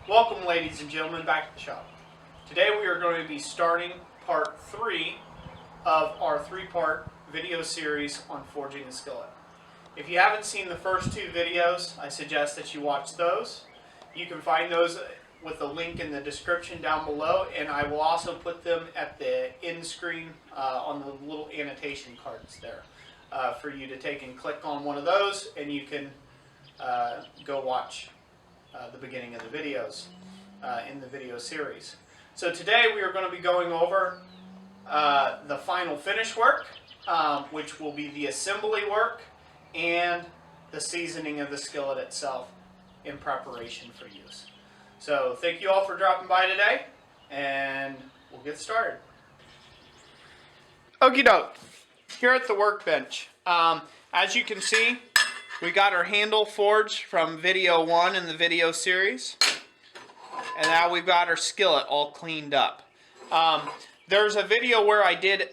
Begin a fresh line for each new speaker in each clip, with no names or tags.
Welcome, ladies and gentlemen, back at the shop. Today we are going to be starting part 3 of our 3-part video series on forging the skillet. If you haven't seen the first 2 videos, I suggest that you watch those. You can find those with a link in the description down below, and I will also put them at the end screen on the little annotation cards there for you to take and click on one of those, and you can go watch the beginning of the videos in the video series. So today we are going to be going over the final finish work, which will be the assembly work and the seasoning of the skillet itself in preparation for use. So thank you all for dropping by today, and we'll get started. Okie doke, here at the workbench, as you can see, we got our handle forged from video 1 in the video series, and now we've got our skillet all cleaned up. There's a video where I did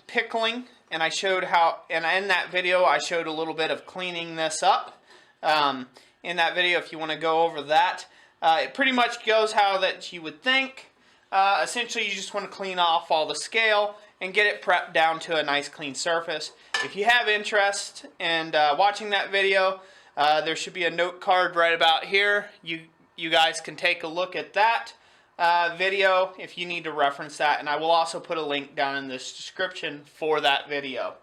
pickling, and I showed how, and in that video I showed a little bit of cleaning this up. In that video, if you want to go over that, it pretty much goes how that you would think. Essentially, you just want to clean off all the scale and get it prepped down to a nice clean surface. If you have interest in watching that video, there should be a note card right about here. You guys can take a look at that video if you need to reference that, and I will also put a link down in this description for that video.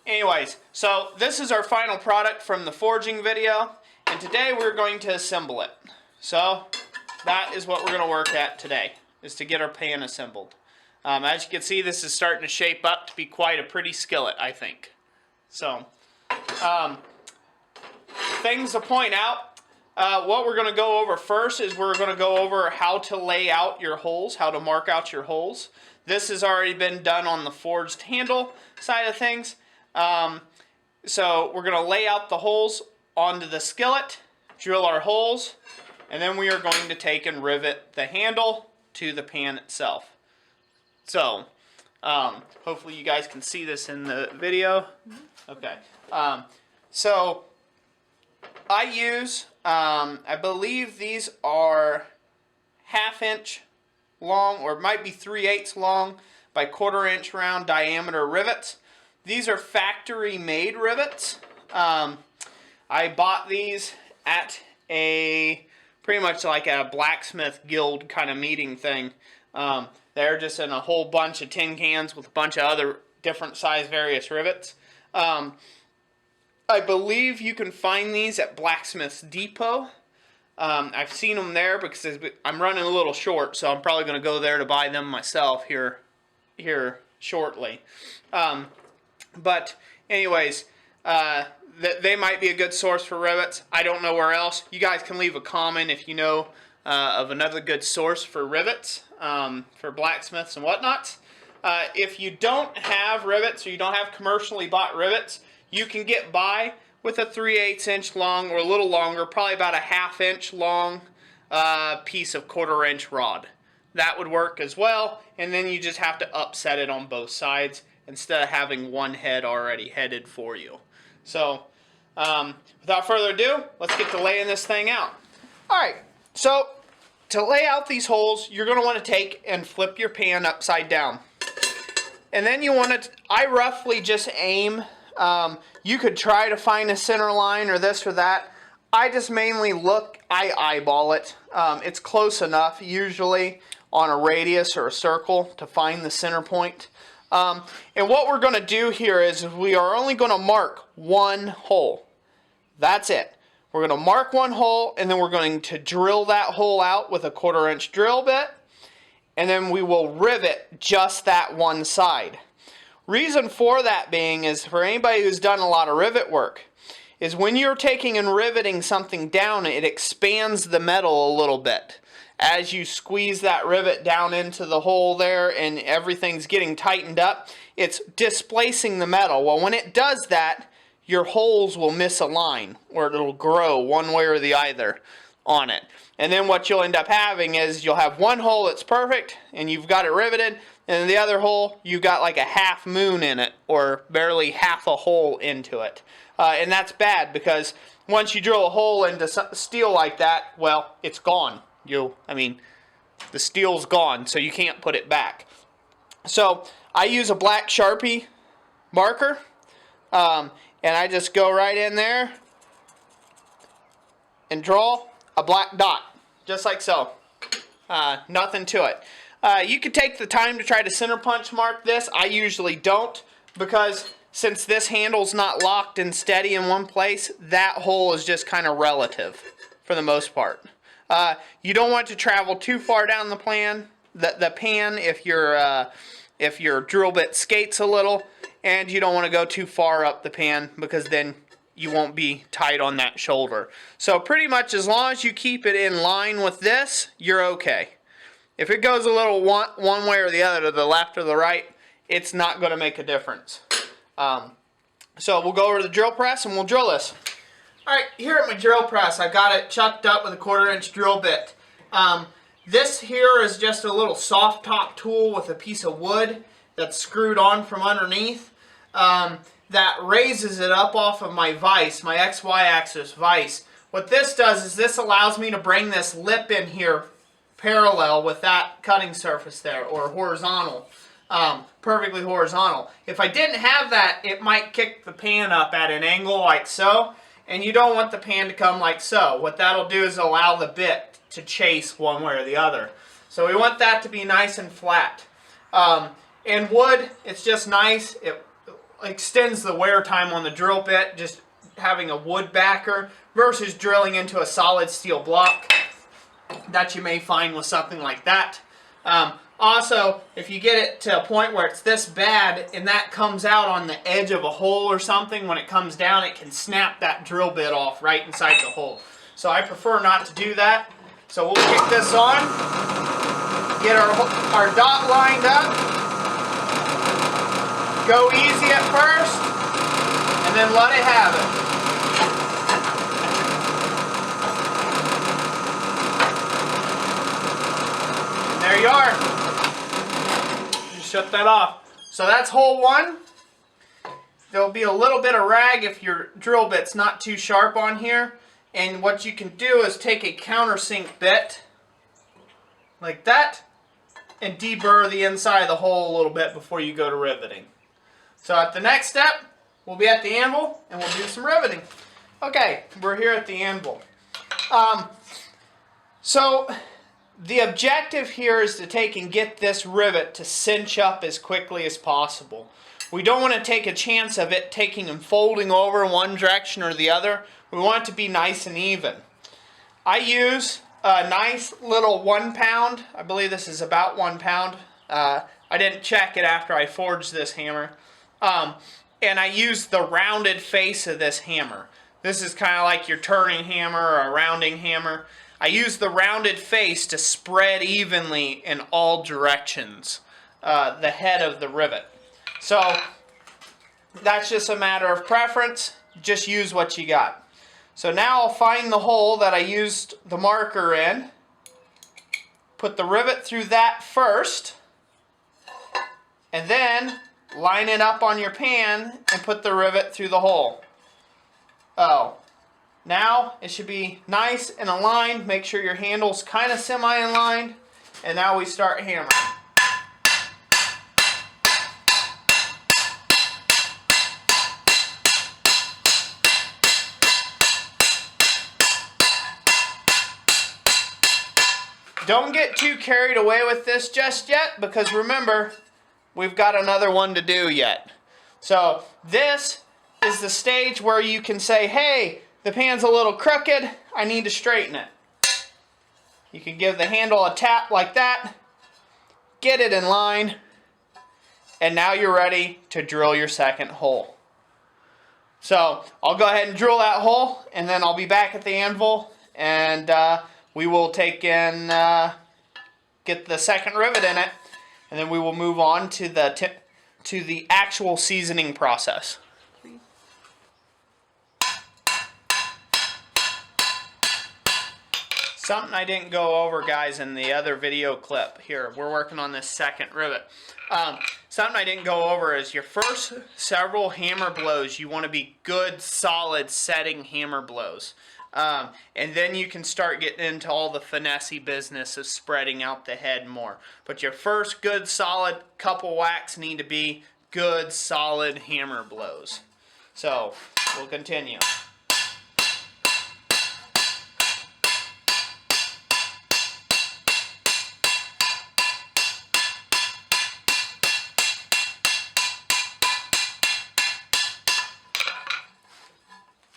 Anyways, so this is our final product from the forging video, and today we're going to assemble it. So that is what we're going to work at today, is to get our pan assembled. As you can see, this is starting to shape up to be quite a pretty skillet, I think. So, things to point out. What we're going to go over first is we're going to go over how to lay out your holes, how to mark out your holes. This has already been done on the forged handle side of things. So we're going to lay out the holes onto the skillet, drill our holes, and then we are going to take and rivet the handle to the pan itself. So, hopefully you guys can see this in the video. Okay. So, I use, I believe these are 1/2 inch long, or it might be 3/8 long by 1/4 inch round diameter rivets. These are factory made rivets. I bought these at a, pretty much like a blacksmith guild kind of meeting thing. They're just in a whole bunch of tin cans with a bunch of other different size various rivets. I believe you can find these at Blacksmith's Depot. I've seen them there because I'm running a little short, so I'm probably going to go there to buy them myself here shortly. But anyways, they might be a good source for rivets. I don't know where else. You guys can leave a comment if you know of another good source for rivets, for blacksmiths and whatnot. If you don't have rivets, or you don't have commercially bought rivets, you can get by with a 3/8 inch long, or a little longer, probably about a 1/2 inch long piece of 1/4 inch rod. That would work as well, and then you just have to upset it on both sides instead of having one head already headed for you. So, without further ado, let's get to laying this thing out. Alright, so to lay out these holes, you're going to want to take and flip your pan upside down. And then you want to, I roughly just aim, you could try to find a center line or this or that. I just mainly look, I eyeball it. It's close enough usually on a radius or a circle to find the center point. And what we're going to do here is we are only going to mark one hole. That's it. We're going to mark one hole, and then we're going to drill that hole out with a 1/4 inch drill bit, and then we will rivet just that one side. Reason for that being is, for anybody who's done a lot of rivet work, is when you're taking and riveting something down, it expands the metal a little bit. As you squeeze that rivet down into the hole there and everything's getting tightened up, it's displacing the metal. Well, when it does that, your holes will misalign, or it'll grow one way or the other. on it. And then what you'll end up having is you'll have one hole that's perfect and you've got it riveted, and the other hole you've got like a half moon in it, or barely half a hole into it. And that's bad, because once you drill a hole into steel like that, well, it's gone. The steel's gone, so you can't put it back. So I use a black Sharpie marker, and I just go right in there and draw a black dot, just like so. Nothing to it. You could take the time to try to center punch mark this. I usually don't, because since this handle's not locked and steady in one place, that hole is just kind of relative for the most part. You don't want to travel too far down the pan if your drill bit skates a little, and you don't want to go too far up the pan, because then you won't be tight on that shoulder. So pretty much as long as you keep it in line with this, you're okay. If it goes a little one way or the other, to the left or the right, it's not going to make a difference. So we'll go over to the drill press and we'll drill this. Alright, here at my drill press, I've got it chucked up with a 1/4-inch drill bit. This here is just a little soft top tool with a piece of wood that's screwed on from underneath, that raises it up off of my vise, my XY axis vise. What this does is this allows me to bring this lip in here parallel with that cutting surface there, or horizontal, perfectly horizontal. If I didn't have that, it might kick the pan up at an angle like so, and you don't want the pan to come like so. What that'll do is allow the bit to chase one way or the other. So we want that to be nice and flat. In wood, it's just nice. It extends the wear time on the drill bit, just having a wood backer versus drilling into a solid steel block that you may find with something like that. Also, if you get it to a point where it's this bad and that comes out on the edge of a hole or something, when it comes down, it can snap that drill bit off right inside the hole. So I prefer not to do that. So we'll kick this on, get our dot lined up, go easy at first, and then let it have it. There you are. Just shut that off. So that's hole 1. There'll be a little bit of rag if your drill bit's not too sharp on here. And what you can do is take a countersink bit, like that, and deburr the inside of the hole a little bit before you go to riveting. So at the next step, we'll be at the anvil and we'll do some riveting. Okay, we're here at the anvil. So the objective here is to take and get this rivet to cinch up as quickly as possible. We don't want to take a chance of it taking and folding over one direction or the other. We want it to be nice and even. I use a nice little 1 pound. I believe this is about 1 pound. I didn't check it after I forged this hammer. And I use the rounded face of this hammer. This is kind of like your turning hammer or a rounding hammer. I use the rounded face to spread evenly in all directions the head of the rivet. So that's just a matter of preference. Just use what you got. So now I'll find the hole that I used the marker in, put the rivet through that first, and then line it up on your pan and put the rivet through the hole. Oh. Now it should be nice and aligned. Make sure your handle's kind of semi-aligned. And now we start hammering. Don't get too carried away with this just yet, because remember, we've got another one to do yet. So this is the stage where you can say, hey, the pan's a little crooked, I need to straighten it. You can give the handle a tap like that, get it in line, and now you're ready to drill your second hole. So I'll go ahead and drill that hole, and then I'll be back at the anvil, and we will take and get the second rivet in it, and then we will move on to the actual seasoning process. Something I didn't go over, guys, in the other video clip. Here, we're working on this second rivet. Something I didn't go over is your first several hammer blows, you want to be good, solid, setting hammer blows. And then you can start getting into all the finessey business of spreading out the head more. But your first good, solid couple whacks need to be good, solid hammer blows. So, we'll continue.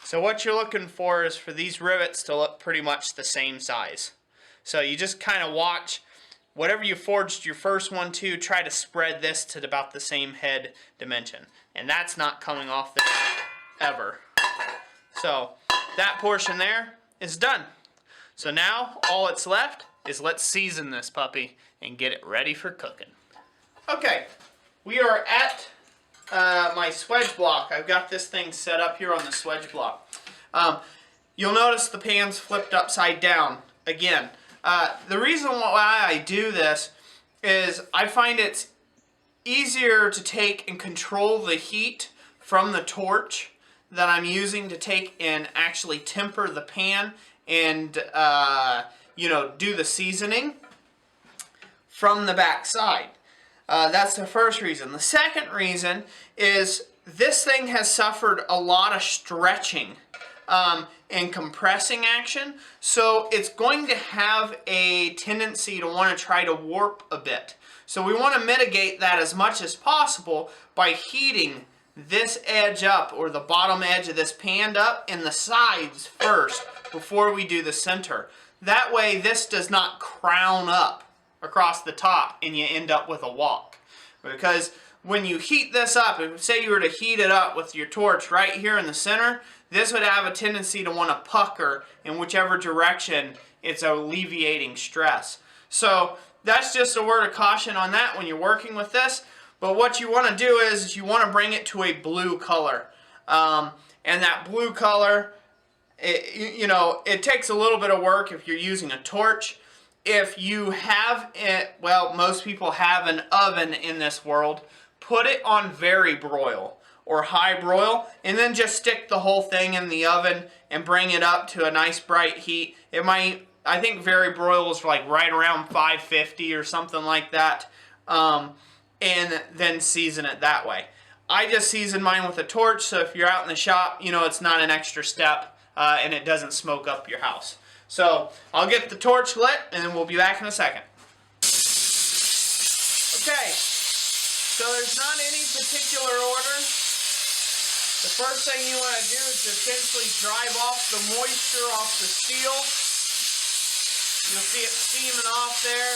So what you're looking for is for these rivets to look pretty much the same size. So you just kind of watch, whatever you forged your first one to, try to spread this to about the same head dimension. And that's not coming off there ever. So that portion there is done. So now all that's left is let's season this puppy and get it ready for cooking. Okay, we are at my swedge block. I've got this thing set up here on the swedge block. You'll notice the pan's flipped upside down again. The reason why I do this is I find it's easier to take and control the heat from the torch that I'm using to take and actually temper the pan and you know, do the seasoning from the back side. That's the first reason. The second reason is this thing has suffered a lot of stretching and compressing action, so it's going to have a tendency to want to try to warp a bit. So we want to mitigate that as much as possible by heating this edge up, or the bottom edge of this pan up, and the sides first before we do the center. That way this does not crown up across the top and you end up with a wok. Because when you heat this up, if say you were to heat it up with your torch right here in the center, this would have a tendency to want to pucker in whichever direction it's alleviating stress. So that's just a word of caution on that when you're working with this. But what you want to do is you want to bring it to a blue color. And that blue color, you know, it takes a little bit of work if you're using a torch. If you have it, well, most people have an oven in this world, put it on very broil or high broil, and then just stick the whole thing in the oven and bring it up to a nice bright heat. It might, I think very broil is like right around 550 or something like that, and then season it that way. I just season mine with a torch, so if you're out in the shop, you know, it's not an extra step, and it doesn't smoke up your house. So I'll get the torch lit and then we'll be back in a second. Okay, so there's not any particular order. The first thing you want to do is essentially drive off the moisture off the steel. You'll see it steaming off there.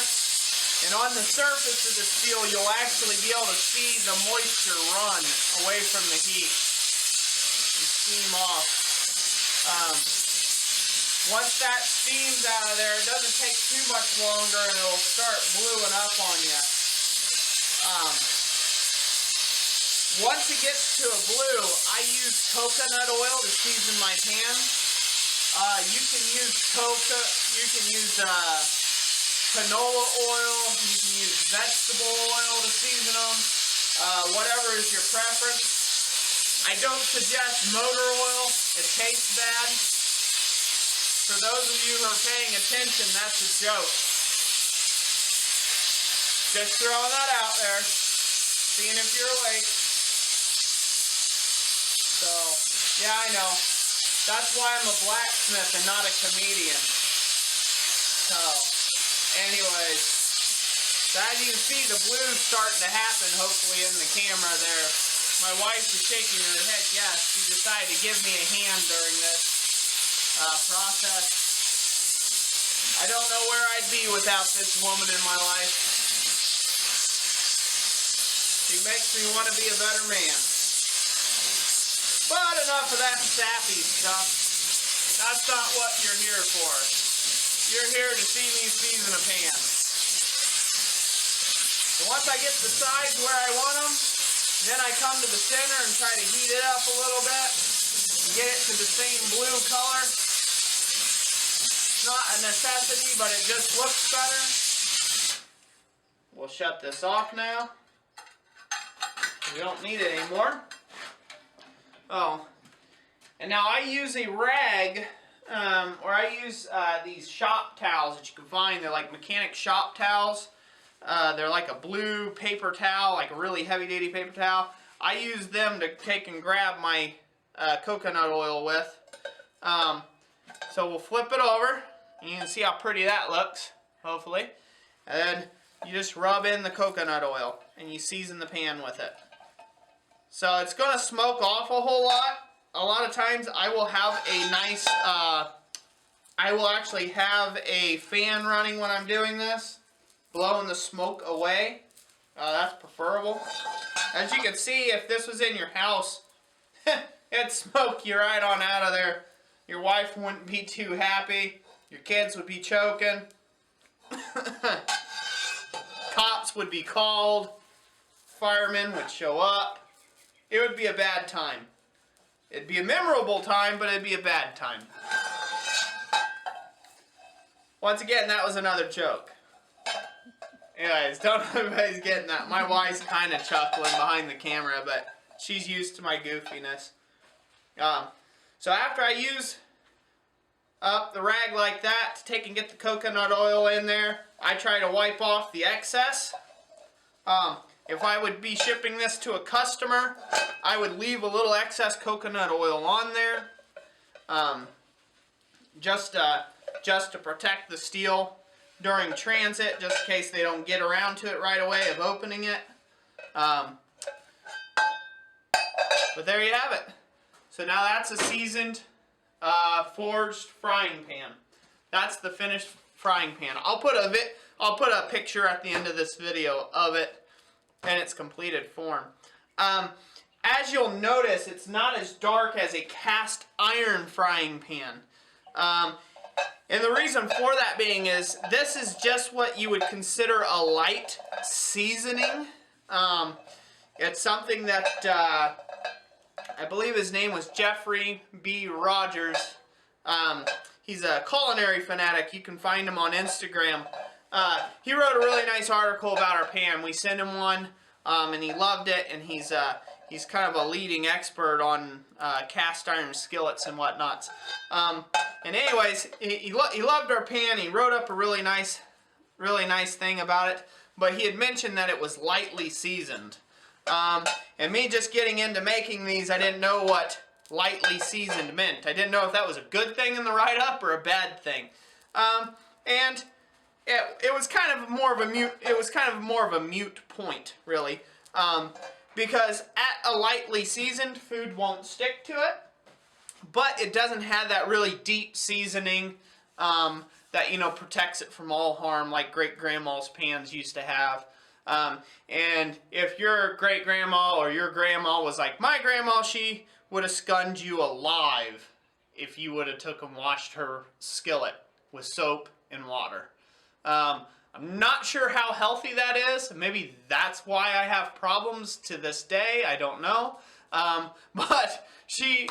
And on the surface of the steel, you'll actually be able to see the moisture run away from the heat and steam off. Once that steams out of there, it doesn't take too much longer and it'll start bluing up on you. Once it gets to a blue, I use coconut oil to season my pan. You can use canola oil, you can use vegetable oil to season them, whatever is your preference. I don't suggest motor oil, it tastes bad. For those of you who are paying attention, that's a joke. Just throwing that out there, seeing if you're awake. So, yeah, I know. That's why I'm a blacksmith and not a comedian. So, anyways, as you can see, the blue's starting to happen, hopefully, in the camera there. My wife is shaking her head yes. She decided to give me a hand during this process. I don't know where I'd be without this woman in my life. She makes me want to be a better man. But enough of that sappy stuff. That's not what you're here for. You're here to see me season a pan. So once I get the sides where I want them, then I come to the center and try to heat it up a little bit and get it to the same blue color. It's not a necessity, but it just looks better. We'll shut this off now. We don't need it anymore. Oh, and now I use a rag, or I use these shop towels that you can find. They're like mechanic shop towels. They're like a blue paper towel, like a really heavy-duty paper towel. I use them to take and grab my coconut oil with. So we'll flip it over. You can see how pretty that looks, hopefully. And then you just rub in the coconut oil and you season the pan with it. So it's going to smoke off a whole lot. A lot of times I will have a nice, I will actually have a fan running when I'm doing this, blowing the smoke away. That's preferable. As you can see, if this was in your house, it'd smoke you right on out of there. Your wife wouldn't be too happy. Your kids would be choking. Cops would be called. Firemen would show up. It would be a bad time. It'd be a memorable time, but it'd be a bad time. Once again, that was another joke. Anyways, don't know if everybody's getting that. My wife's kind of chuckling behind the camera, but she's used to my goofiness. So after I use up the rag like that to take and get the coconut oil in there, I try to wipe off the excess. If I would be shipping this to a customer, I would leave a little excess coconut oil on there, just to protect the steel during transit, just in case they don't get around to it right away of opening it. But there you have it. So now that's a seasoned forged frying pan. That's the finished frying pan. I'll put a picture at the end of this video of it in its completed form. As you'll notice, it's not as dark as a cast iron frying pan. And the reason for that being is this is just what you would consider a light seasoning. It's something that I believe his name was Jeffrey B. Rogers. He's a culinary fanatic. You can find him on Instagram. He wrote a really nice article about our pan. We sent him one, and he loved it. And he's kind of a leading expert on cast iron skillets and whatnots. And anyways, he loved our pan. He wrote up a really nice thing about it. But he had mentioned that it was lightly seasoned. And me just getting into making these, I didn't know what lightly seasoned meant. I didn't know if that was a good thing in the write-up or a bad thing. And it was kind of more of a mute point, really. Because at a lightly seasoned, food won't stick to it, but it doesn't have that really deep seasoning that, you know, protects it from all harm like great-grandma's pans used to have. And if your great-grandma or your grandma was like my grandma, she would have skinned you alive if you would have took and washed her skillet with soap and water. I'm not sure how healthy that is. Maybe that's why I have problems to this day. I don't know. But she,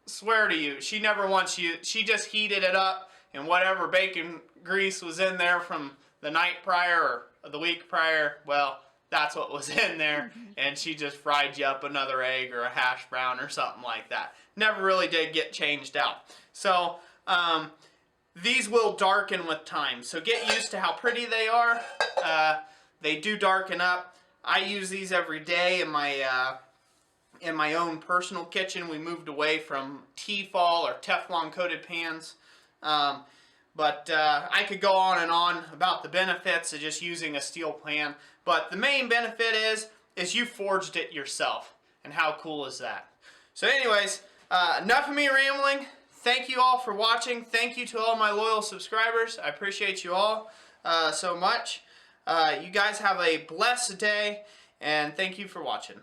swear to you, she never once used, she just heated it up and whatever bacon grease was in there from the night prior or the week prior, well, that's what was in there. And she just fried you up another egg or a hash brown or something like that. Never really did get changed out. So, these will darken with time, so get used to how pretty they are. They do darken up. I use these every day in my own personal kitchen. We moved away from Tefal or Teflon coated pans. But I could go on and on about the benefits of just using a steel pan. But the main benefit is you forged it yourself. And how cool is that? So anyways, enough of me rambling. Thank you all for watching. Thank you to all my loyal subscribers. I appreciate you all so much. You guys have a blessed day, and thank you for watching.